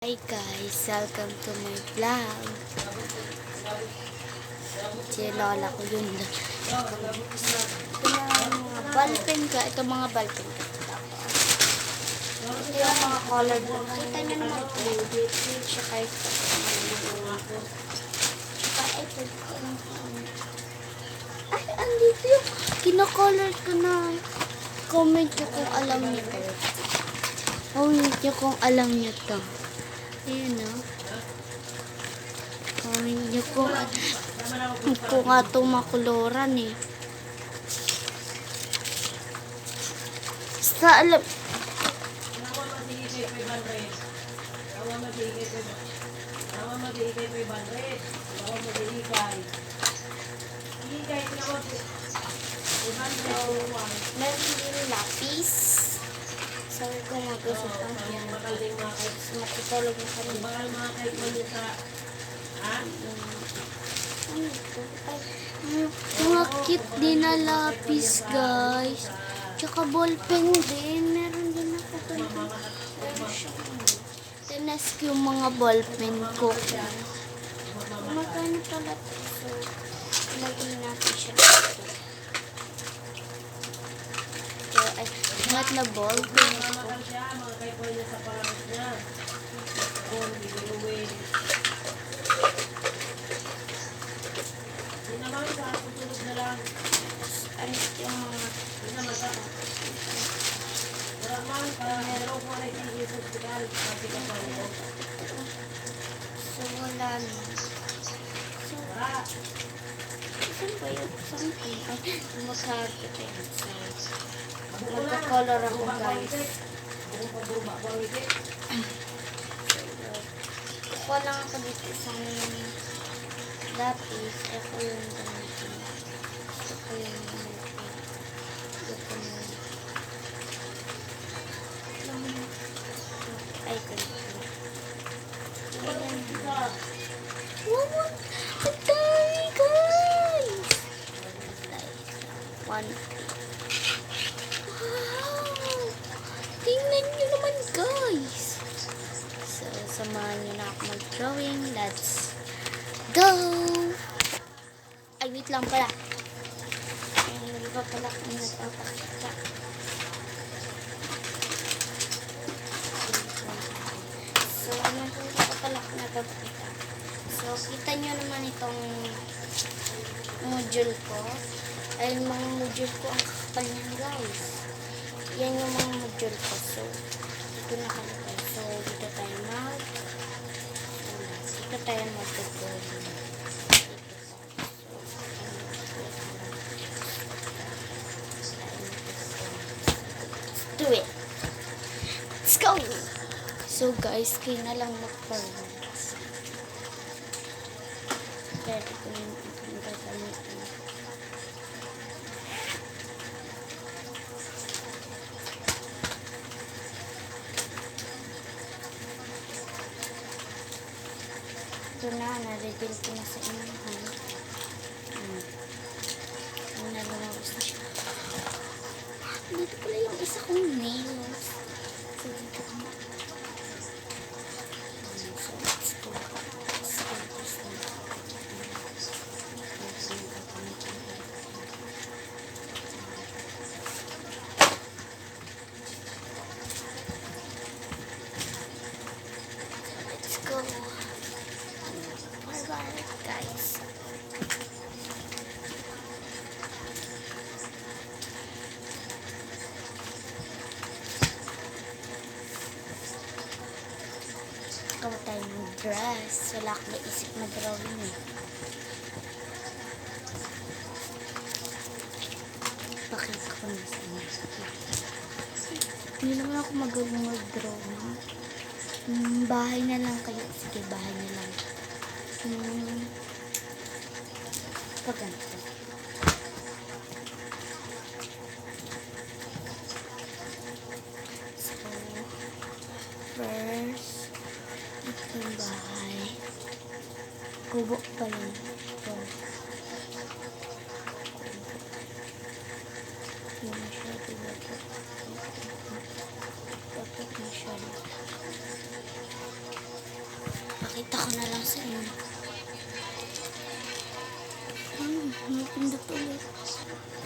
Hi guys, welcome to my vlog. Si lola ko yun. Ito mga ballpen ka. Ito mga ballpen ka. Ito yung mga colored. Kita nyo naman ito. Tsaka ito. Tsaka ito. Ay, andito yung kinakolor ko na. Comment nyo kung alam nyo to. Comment nyo kung alam nyo to. Ayan o. Comment nyo kung nga itong makuloran eh. Basta alam. Meron din lapis. Sabi ko mag-gusto pa. Matutulog na kami. Mga cute din na lapis, guys. Tsaka ballpen din. Meron din ako ito. Tinesk yung mga ballpen ko. Magkano pala ito? So, lagyan natin siya dito. Ay, lahat na ballpen ko. Ano yung mga so wala na. So, saan ba yun? Saan ba yun? Magkakita yun. So, magkakolor ako guys. Kuha lang ako dito isang lapis. Ako yung gamitin. Ako yung ay, wow, ang dami guys! Wow! Tingnan nyo naman guys! So, samahan nyo na ako mag-drawing. Let's go! Ay, wait lang pala. Hindi pa pala kung nagpapakita. So, hindi pa pala kung nagpapakita. So, kita nyo naman itong module ko. Ay, mga module ko ang kakapal niyan guys. Yan yung mga module ko. So, dito nakalagay. So, dito tayo mag-tutorial. Do it. Let's go. So guys, kayo na lang mag-forward. Pwede ko yung gagamitin. Ito na, na-reveal ko na sa inyong. Lumabas na siya. Dito pala yung isa kong nails. So, dito ko. So, let's go. Let's go. Bye-bye, guys. Gawa tayo ng dress. Wala akong naisip na drawing eh. Pakita ko na sa inyo. Hindi naman ako magaling mag-drawing. Bahay na lang kayo. Sige, bahay na lang. Paganto. So, first, ito yung bahay. Kubo pa lang. Ito. Yun na siya. Dapat na siya. Pakita ko na lang sa inyo. Napindot ulit.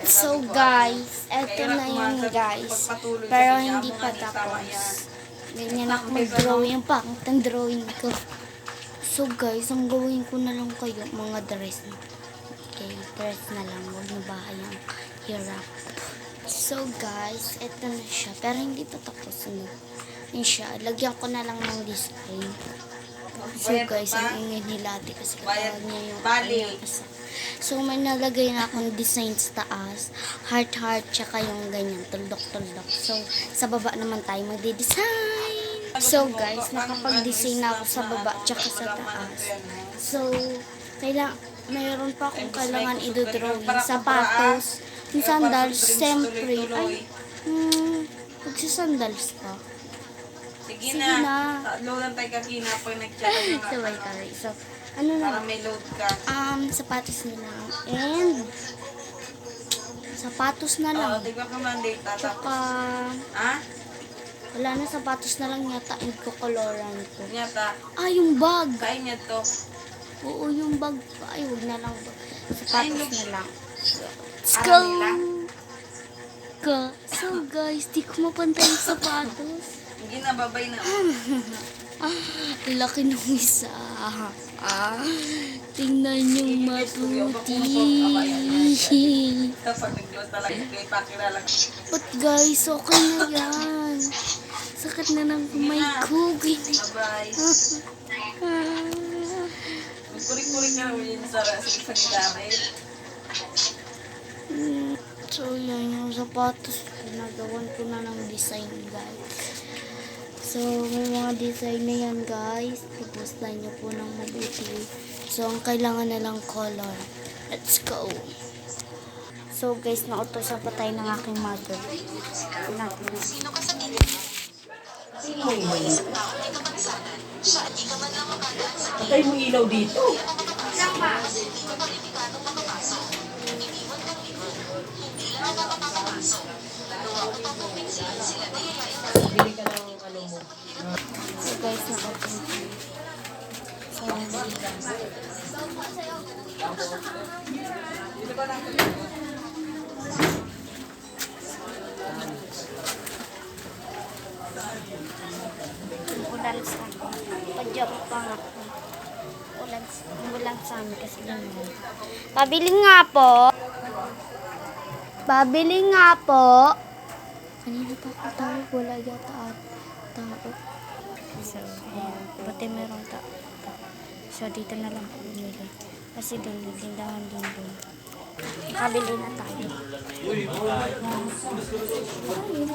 So guys, eto na yun guys. Pero hindi pa tapos. Ganyan ako mag-drawing pa. Ang drawing ko. So guys, ang gawin ko na lang kayo, mga dress. Okay, dress na lang. Huwag na bahay ang hirap. So guys, eto na siya. Pero hindi pa tapos. Yun siya. Lagyan ko na lang ng design. So guys, ang ingay nila ate kasi katawag niya yung kanyang isa. So may nalagay na akong design sa taas. Heart, tsaka yung ganyan. Tuldok. So sa baba naman tayo magde-design. So guys, nakapag-design na ako sa baba tsaka sa taas. So, mayroon pa akong kailangan i-drawing. Sapatos, yung sandals, siyempre. Ay, magsisandals pa. Sige na. Load lang tayo kakina pag nag-chat. Sabay tayo. So, ano na? Para may load ka. Sapatos na lang. And, sapatos na lang. Oo, tigba ka Monday. Tsaka, wala na, sapatos na lang yata. Yung kukoloran ko. Nyata. Yung bag. Kain niya to. Oo, yung bag pa. Ay, huwag na lang. Sapatos na lang. Let's Alam go! nila? So guys, di ko mapantay yung sapatos. Hindi na, babay na. Laki ng isa. Tingnan yung mabuti. Kapag nag-close talaga, kaya pakilala. But guys, okay na yan. Sakit na ng kamay ko. Bye-bye. Magkurik-kurik na naman yun sa gitara. So yan yung sapatos. Nagawan ko na ng design guys. So may mga design na yan guys. Tapos na nyo po ng mabuti. So ang kailangan na lang color. Let's go. So guys, nautosan pa tayo ng aking mother. Sino ka sa tingin? Sino mo iisip na ako may kapansanan? Siya, di ka man lang makadaan sa Patay mo ilaw dito. Hindi ka kwalipikadong makapasok. Iniwan kang iwan. Hindi lang ang nakapapasok. Nagawa ko pang kumbinsihin sila na yayain ka. Bili ka ng ano mo. So guys, nautosan tayo. So, ulan sa pajak pa nga po. Ulan sa amin kasi ganun. Pabili nga po. Pabili nga po. Kanina pa ako tawag. Wala yata tao. So, ayan. Pati merong tao. So, dito na lang po bumili. Kasi doon, tindahan din doon. Nakabili na tayo.